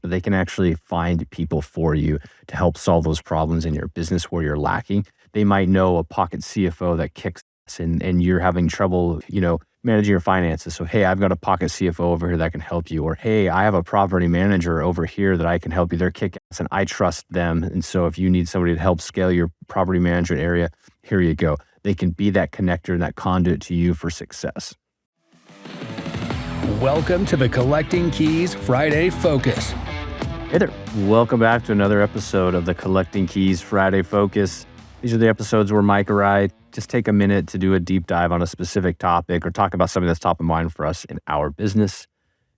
but they can actually find people for you to help solve those problems in your business where you're lacking. They might know a pocket CFO that kicks ass and you're having trouble, managing your finances. So, hey, I've got a pocket CFO over here that can help you. Or, hey, I have a property manager over here that I can help you. They're kick ass and I trust them. And so if you need somebody to help scale your property management area, here you go. They can be that connector and that conduit to you for success. Welcome to the Collecting Keys Friday Focus. Hey there. Welcome back to another episode of the Collecting Keys Friday Focus. These are the episodes where Mike or I just take a minute to do a deep dive on a specific topic or talk about something that's top of mind for us in our business.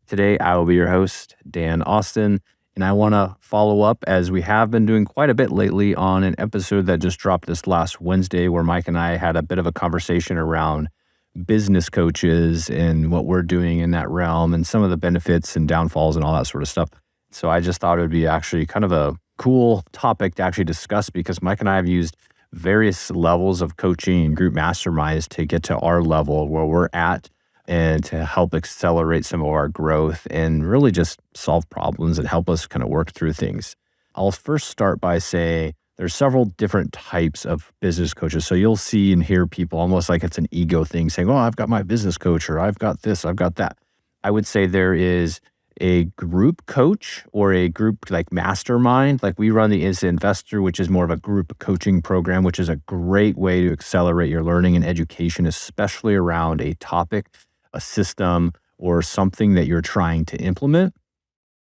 Today, I will be your host, Dan Austin, and I want to follow up, as we have been doing quite a bit lately, on an episode that just dropped this last Wednesday where Mike and I had a bit of a conversation around business coaches and what we're doing in that realm and some of the benefits and downfalls and all that sort of stuff. So I just thought it would be actually kind of a cool topic to actually discuss, because Mike and I have used various levels of coaching and group masterminds to get to our level where we're at and to help accelerate some of our growth and really just solve problems and help us kind of work through things. I'll first start by saying there's several different types of business coaches. So you'll see and hear people almost like it's an ego thing saying, oh, I've got my business coach, or I've got this, I've got that. I would say there is a group coach or a group like mastermind. Like we run the Instant Investor, which is more of a group coaching program, which is a great way to accelerate your learning and education, especially around a topic, a system, or something that you're trying to implement.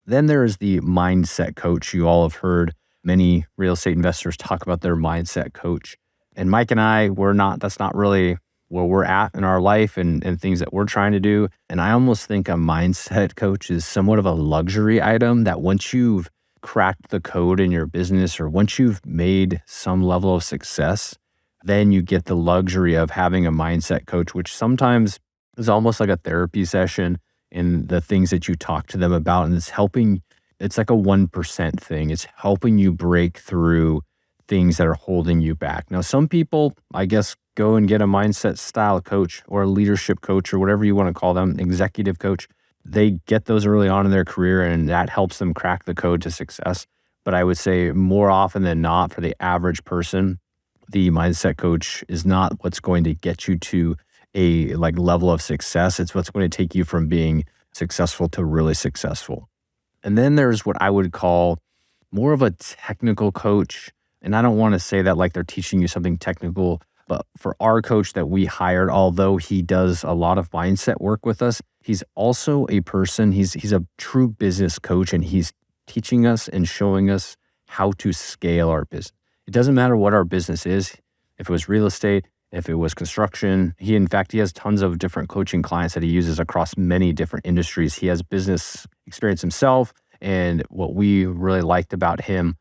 Then there is the mindset coach. You all have heard many real estate investors talk about their mindset coach. And Mike and I, that's not really where we're at in our life and things that we're trying to do. And I almost think a mindset coach is somewhat of a luxury item that once you've cracked the code in your business or once you've made some level of success, then you get the luxury of having a mindset coach, which sometimes is almost like a therapy session in the things that you talk to them about. And it's like a 1% thing. It's helping you break through things that are holding you back. Now, some people, I guess, go and get a mindset style coach or a leadership coach or whatever you want to call them, executive coach. They get those early on in their career and that helps them crack the code to success. But I would say more often than not, for the average person, the mindset coach is not what's going to get you to a level of success. It's what's going to take you from being successful to really successful. And then there's what I would call more of a technical coach. And I don't want to say that like they're teaching you something technical, but for our coach that we hired, although he does a lot of mindset work with us, he's also a person, he's a true business coach, and he's teaching us and showing us how to scale our business. It doesn't matter what our business is. If it was real estate, if it was construction, he has tons of different coaching clients that he uses across many different industries. He has business experience himself. And what we really liked about him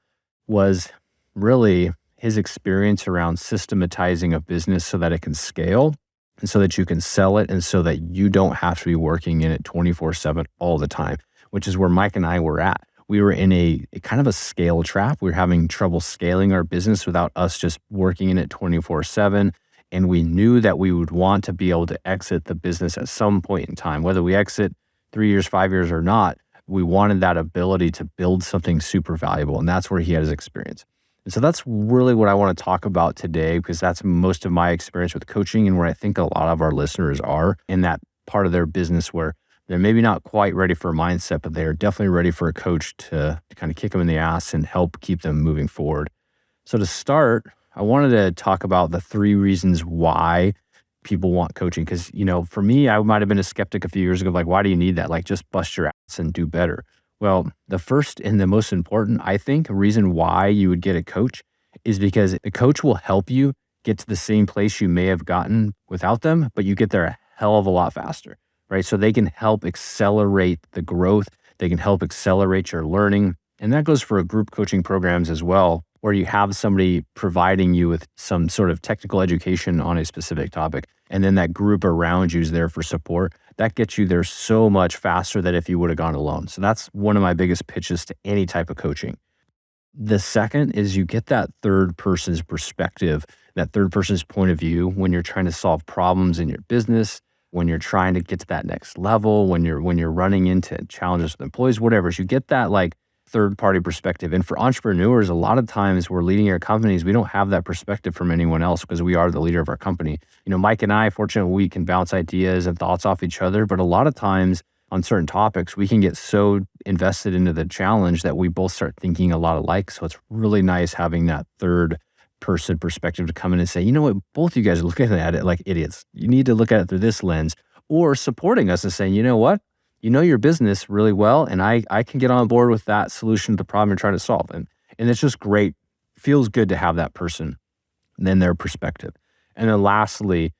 was really his experience around systematizing a business so that it can scale and so that you can sell it and so that you don't have to be working in it 24/7 all the time, which is where Mike and I were at. We were in a kind of a scale trap. We were having trouble scaling our business without us just working in it 24/7. And we knew that we would want to be able to exit the business at some point in time, whether we exit 3 years, 5 years or not. We wanted that ability to build something super valuable. And that's where he had his experience. And so that's really what I want to talk about today, because that's most of my experience with coaching and where I think a lot of our listeners are in that part of their business where they're maybe not quite ready for a mindset, but they're definitely ready for a coach to kind of kick them in the ass and help keep them moving forward. So to start, I wanted to talk about the 3 reasons why people want coaching. Because, for me, I might have been a skeptic a few years ago, like, why do you need that? Like, just bust your ass and do better. Well, the first and the most important, I think, reason why you would get a coach is because a coach will help you get to the same place you may have gotten without them, but you get there a hell of a lot faster, right? So they can help accelerate the growth. They can help accelerate your learning. And that goes for group coaching programs as well, where you have somebody providing you with some sort of technical education on a specific topic. And then that group around you is there for support. That gets you there so much faster than if you would have gone alone. So that's one of my biggest pitches to any type of coaching. The second is you get that third person's perspective, that third person's point of view when you're trying to solve problems in your business, when you're trying to get to that next level, when you're running into challenges with employees, whatever. So you get that third party perspective. And for entrepreneurs, a lot of times we're leading our companies, we don't have that perspective from anyone else because we are the leader of our company. Mike and I, fortunately, we can bounce ideas and thoughts off each other, but a lot of times on certain topics, we can get so invested into the challenge that we both start thinking a lot alike. So it's really nice having that third person perspective to come in and say, you know what, both you guys are looking at it like idiots. You need to look at it through this lens, or supporting us and saying, you know what, you know your business really well, and I can get on board with that solution to the problem you're trying to solve. And it's just great. Feels good to have that person and then their perspective. And then lastly,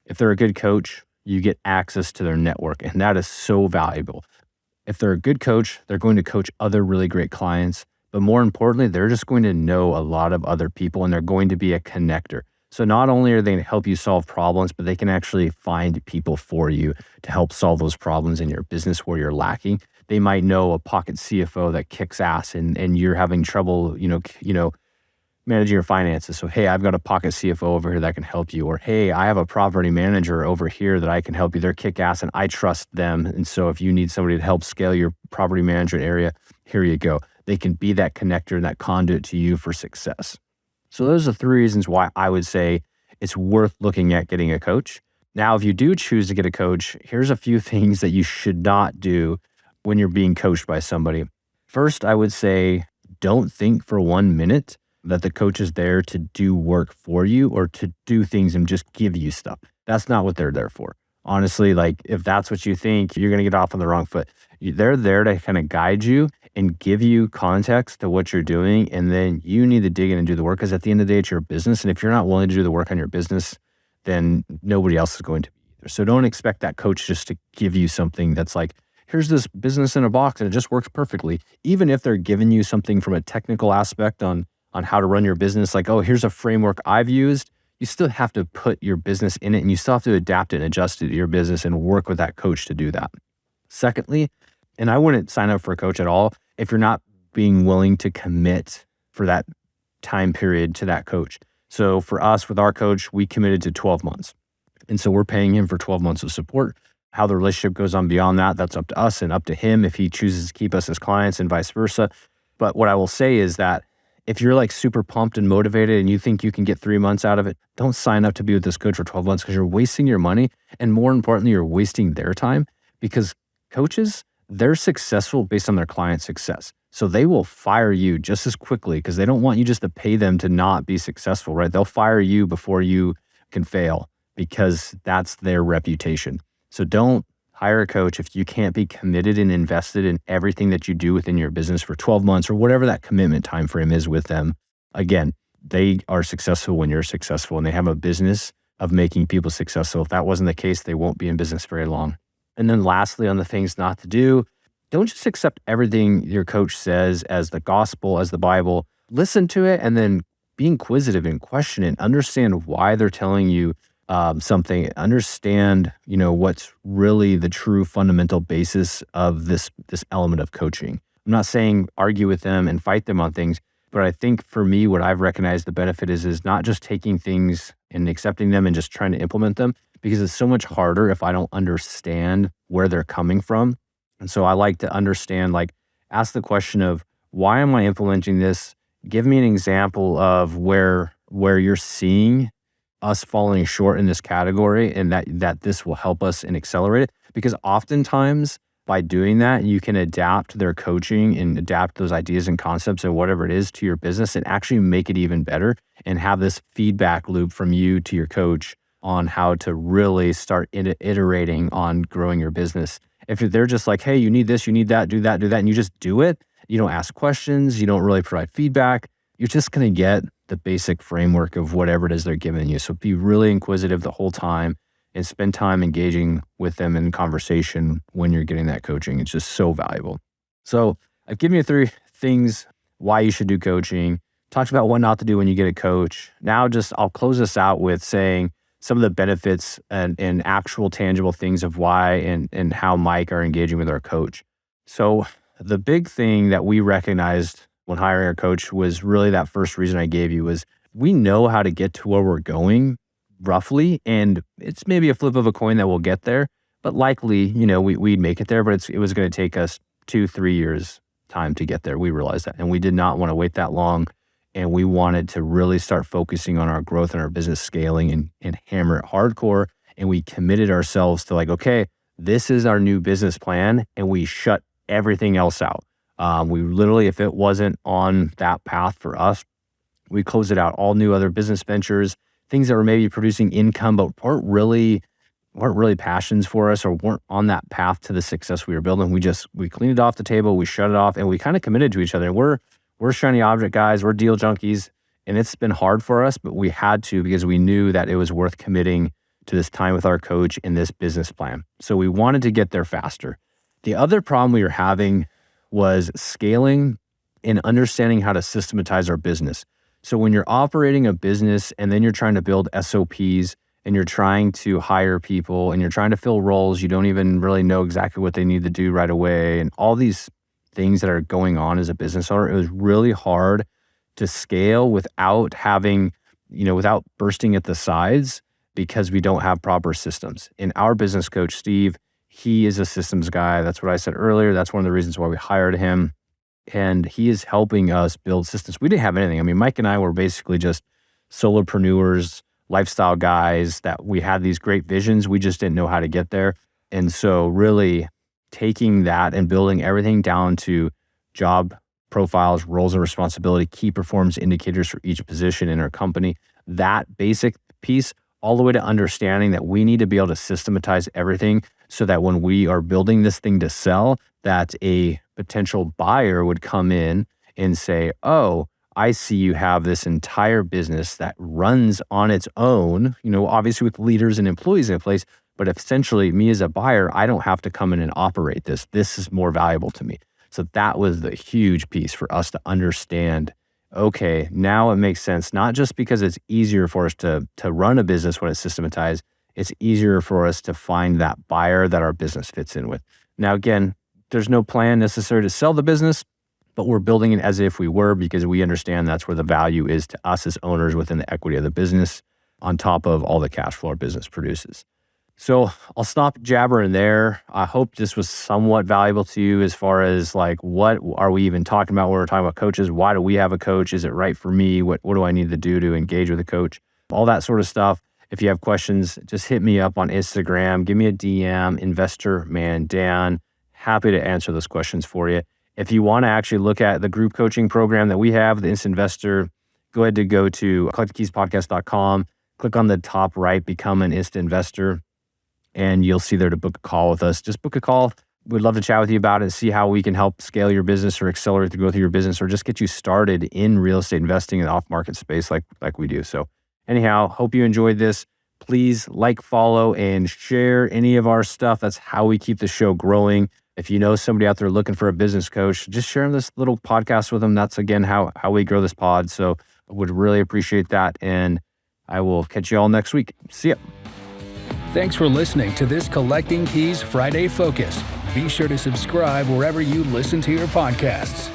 if they're a good coach, you get access to their network, and that is so valuable. If they're a good coach, they're going to coach other really great clients, but more importantly, they're just going to know a lot of other people, and they're going to be a connector. So not only are they going to help you solve problems, but they can actually find people for you to help solve those problems in your business where you're lacking. They might know a pocket CFO that kicks ass, and you're having trouble, managing your finances. So, hey, I've got a pocket CFO over here that can help you. Or, hey, I have a property manager over here that I can help you. They're kick ass and I trust them. And so if you need somebody to help scale your property management area, here you go. They can be that connector and that conduit to you for success. So those are 3 reasons why I would say it's worth looking at getting a coach. Now, if you do choose to get a coach, here's a few things that you should not do when you're being coached by somebody. First, I would say don't think for 1 minute that the coach is there to do work for you or to do things and just give you stuff. That's not what they're there for. Honestly, like if that's what you think, you're going to get off on the wrong foot. They're there to kind of guide you and give you context to what you're doing. And then you need to dig in and do the work, because at the end of the day, it's your business. And if you're not willing to do the work on your business, then nobody else is going to be either. So don't expect that coach just to give you something that's like, here's this business in a box and it just works perfectly. Even if they're giving you something from a technical aspect on how to run your business, like, oh, here's a framework I've used, you still have to put your business in it, and you still have to adapt it and adjust it to your business and work with that coach to do that. Secondly, and I wouldn't sign up for a coach at all if you're not being willing to commit for that time period to that coach. So for us, with our coach, we committed to 12 months. And so we're paying him for 12 months of support. How the relationship goes on beyond that, that's up to us and up to him if he chooses to keep us as clients and vice versa. But what I will say is that if you're like super pumped and motivated and you think you can get 3 months out of it, don't sign up to be with this coach for 12 months, because you're wasting your money. And more importantly, you're wasting their time, because coaches, they're successful based on their client success. So they will fire you just as quickly because they don't want you just to pay them to not be successful, right? They'll fire you before you can fail, because that's their reputation. So don't hire a coach if you can't be committed and invested in everything that you do within your business for 12 months or whatever that commitment time frame is with them. Again, they are successful when you're successful, and they have a business of making people successful. If that wasn't the case, they won't be in business very long. And then lastly, on the things not to do, don't just accept everything your coach says as the gospel, as the Bible. Listen to it and then be inquisitive and question it. Understand why they're telling you something. Understand, what's really the true fundamental basis of this element of coaching. I'm not saying argue with them and fight them on things, but I think for me, what I've recognized the benefit is not just taking things and accepting them and just trying to implement them, because it's so much harder if I don't understand where they're coming from. And so I like to understand, like, ask the question of, why am I implementing this? Give me an example of where you're seeing us falling short in this category, and that this will help us and accelerate it. Because oftentimes by doing that, you can adapt their coaching and adapt those ideas and concepts and whatever it is to your business and actually make it even better, and have this feedback loop from you to your coach on how to really start iterating on growing your business. If they're just like, hey, you need this, you need that, do that, and you just do it, you don't ask questions, you don't really provide feedback, you're just going to get the basic framework of whatever it is they're giving you. So be really inquisitive the whole time and spend time engaging with them in conversation when you're getting that coaching. It's just so valuable. So I've given you 3 things why you should do coaching, talked about what not to do when you get a coach. Now I'll close this out with saying some of the benefits and actual tangible things of why and how Mike are engaging with our coach. So the big thing that we recognized when hiring our coach was really that first reason I gave you, was we know how to get to where we're going roughly, and it's maybe a flip of a coin that we'll get there, but likely, we'd make it there, but it was going to take us 2-3 years time to get there. We realized that. And we did not want to wait that long. And we wanted to really start focusing on our growth and our business scaling and hammer it hardcore. And we committed ourselves to like, okay, this is our new business plan. And we shut everything else out. We literally, if it wasn't on that path for us, we closed it out. All new other business ventures, things that were maybe producing income, but weren't really passions for us or weren't on that path to the success we were building. We cleaned it off the table, we shut it off, and we kind of committed to each other. And we're shiny object guys, we're deal junkies, and it's been hard for us, but we had to because we knew that it was worth committing to this time with our coach in this business plan. So we wanted to get there faster. The other problem we were having was scaling and understanding how to systematize our business. So when you're operating a business and then you're trying to build SOPs and you're trying to hire people and you're trying to fill roles, you don't even really know exactly what they need to do right away. And all these things that are going on as a business owner, it was really hard to scale without having, without bursting at the sides because we don't have proper systems. And our business coach, Steve, he is a systems guy. That's what I said earlier. That's one of the reasons why we hired him. And he is helping us build systems. We didn't have anything. I mean, Mike and I were basically just solopreneurs, lifestyle guys that we had these great visions. We just didn't know how to get there. And so really taking that and building everything down to job profiles, roles and responsibility, key performance indicators for each position in our company, that basic piece, all the way to understanding that we need to be able to systematize everything so that when we are building this thing to sell, that a potential buyer would come in and say, oh, I see you have this entire business that runs on its own, obviously with leaders and employees in place, but essentially me as a buyer, I don't have to come in and operate this. This is more valuable to me. So that was the huge piece for us to understand, okay, now it makes sense, not just because it's easier for us to run a business when it's systematized, it's easier for us to find that buyer that our business fits in with. Now, again, there's no plan necessary to sell the business, but we're building it as if we were because we understand that's where the value is to us as owners within the equity of the business on top of all the cash flow our business produces. So I'll stop jabbering there. I hope this was somewhat valuable to you as far as like, what are we even talking about when we're talking about coaches? Why do we have a coach? Is it right for me? What do I need to do to engage with a coach? All that sort of stuff. If you have questions, just hit me up on Instagram. Give me a DM, Investor Man Dan. Happy to answer those questions for you. If you want to actually look at the group coaching program that we have, the Instant Investor, go ahead to go to collectingkeyspodcast.com. Click on the top right, become an Instant Investor, and you'll see there to book a call with us. Just book a call. We'd love to chat with you about it and see how we can help scale your business or accelerate the growth of your business or just get you started in real estate investing in the off-market space like we do. So anyhow, hope you enjoyed this. Please like, follow, and share any of our stuff. That's how we keep the show growing. If you know somebody out there looking for a business coach, just share this little podcast with them. That's, again, how we grow this pod. So I would really appreciate that. And I will catch you all next week. See ya. Thanks for listening to this Collecting Keys Friday Focus. Be sure to subscribe wherever you listen to your podcasts.